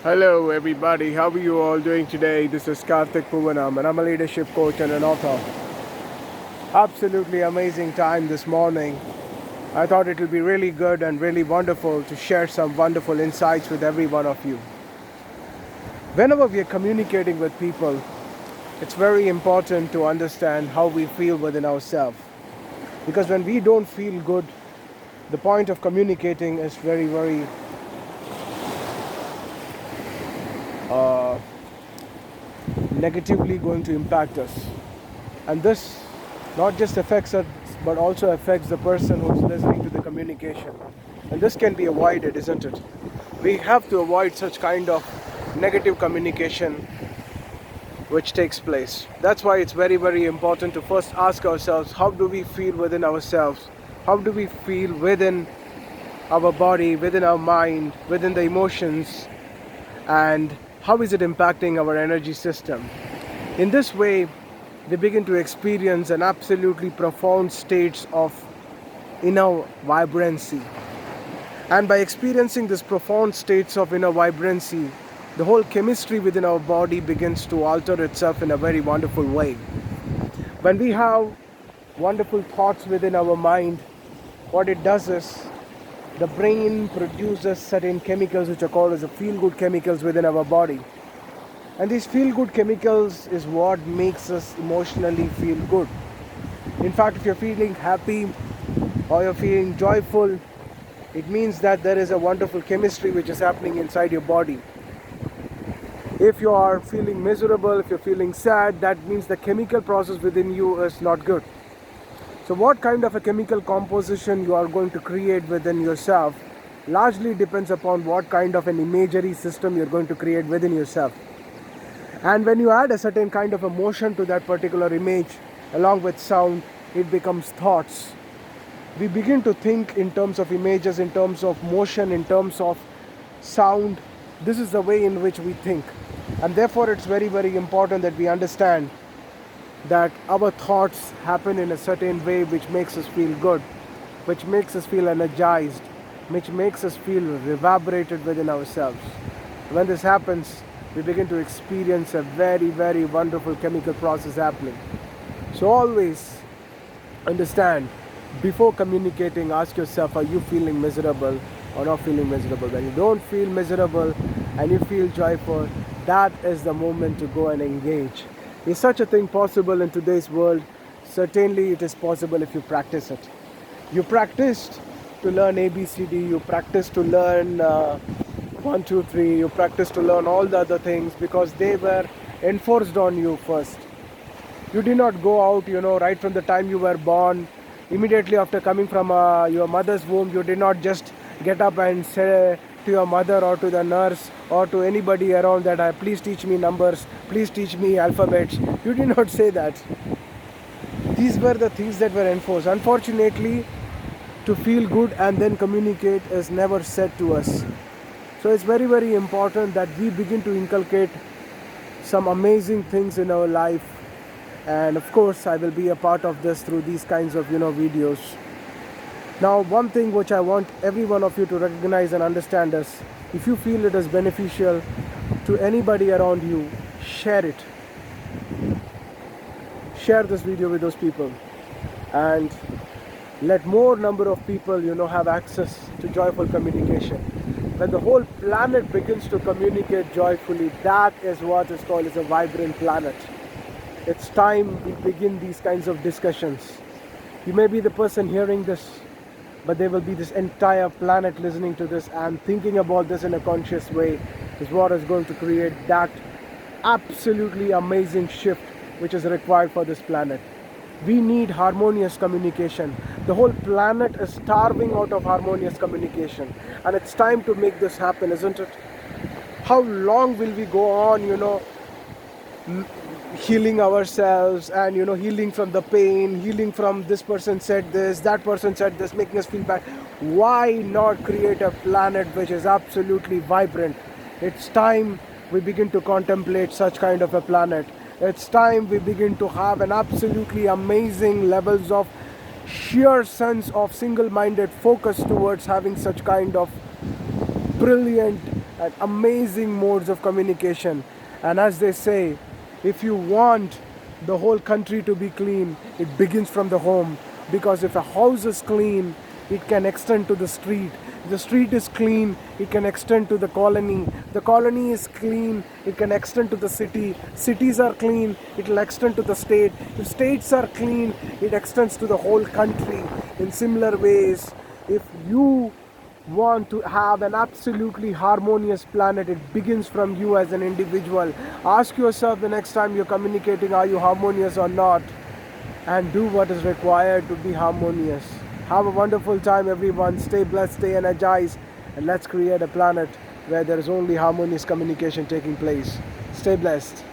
Hello everybody, how are you all doing today? This is Karthik Poovanam and I'm a leadership coach and an author. Absolutely amazing time this morning. I thought it would be really good and really wonderful to share some wonderful insights with every one of you. Whenever we are communicating with people, it's very important to understand how we feel within ourselves. Because when we don't feel good, the point of communicating is very negatively going to impact us. And this not just affects us, but also affects the person who's listening to the communication. And this can be avoided, isn't it? We have to avoid such kind of negative communication which takes place. That's why it's very important to first ask ourselves, how do we feel within ourselves? How do we feel within our body, within our mind, within the emotions? And how is it impacting our energy system? In this way, we begin to experience an absolutely profound states of inner vibrancy. And by experiencing this profound states of inner vibrancy, the whole chemistry within our body begins to alter itself in a very wonderful way. When we have wonderful thoughts within our mind, what it does is the brain produces certain chemicals which are called as the feel-good chemicals within our body. And these feel-good chemicals is what makes us emotionally feel good. In fact, if you're feeling happy or you're feeling joyful, it means that there is a wonderful chemistry which is happening inside your body. If you are feeling miserable, if you're feeling sad, that means the chemical process within you is not good. So what kind of a chemical composition you are going to create within yourself largely depends upon what kind of an imagery system you're going to create within yourself. And when you add a certain kind of emotion to that particular image along with sound, it becomes thoughts. We begin to think in terms of images, in terms of motion, in terms of sound. This is the way in which we think. And therefore it's very important that we understand that our thoughts happen in a certain way which makes us feel good, which makes us feel energized, which makes us feel reverberated within ourselves. When this happens, we begin to experience a very wonderful chemical process happening. So always understand, before communicating, ask yourself, are you feeling miserable or not feeling miserable? When you don't feel miserable and you feel joyful, that is the moment to go and engage. Is such a thing possible in today's world? Certainly it is possible if you practice it. You practiced to learn ABCD, you practiced to learn 1, 2, 3, you practiced to learn all the other things because they were enforced on you first. You did not go out, right from the time you were born. Immediately after coming from your mother's womb, you did not just get up and say to your mother or to the nurse or to anybody around that, please teach me numbers, please teach me alphabets. You did not say that. These were the things that were enforced. Unfortunately, to feel good and then communicate is never said to us. So it's very important that we begin to inculcate some amazing things in our life. And of course, I will be a part of this through these kinds of videos. Now, one thing which I want every one of you to recognize and understand is, if you feel it is beneficial to anybody around you, share it. Share this video with those people and let more number of people, have access to joyful communication. When the whole planet begins to communicate joyfully, that is what is called as a vibrant planet. It's time we begin these kinds of discussions. You may be the person hearing this, but there will be this entire planet listening to this and thinking about this in a conscious way is what is going to create that absolutely amazing shift which is required for this planet. We need harmonious communication. The whole planet is starving out of harmonious communication, and it's time to make this happen, isn't it? How long will we go on, healing ourselves and healing from the pain, healing from this person said this, that person said this, making us feel bad? Why not create a planet which is absolutely vibrant? It's time we begin to contemplate such kind of a planet. It's time we begin to have an absolutely amazing levels of sheer sense of single-minded focus towards having such kind of brilliant and amazing modes of communication. And as they say, if you want the whole country to be clean, it begins from the home. Because if a house is clean, it can extend to the street. If the street is clean, it can extend to the colony. The colony is clean, it can extend to the city. Cities are clean, it will extend to the state. If states are clean, it extends to the whole country. In similar ways, if you want to have an absolutely harmonious planet, it begins from you as an individual. Ask yourself the next time you're communicating, are you harmonious or not? And do what is required to be harmonious. Have a wonderful time, everyone. Stay blessed, stay energized, and let's create a planet where there is only harmonious communication taking place. Stay blessed.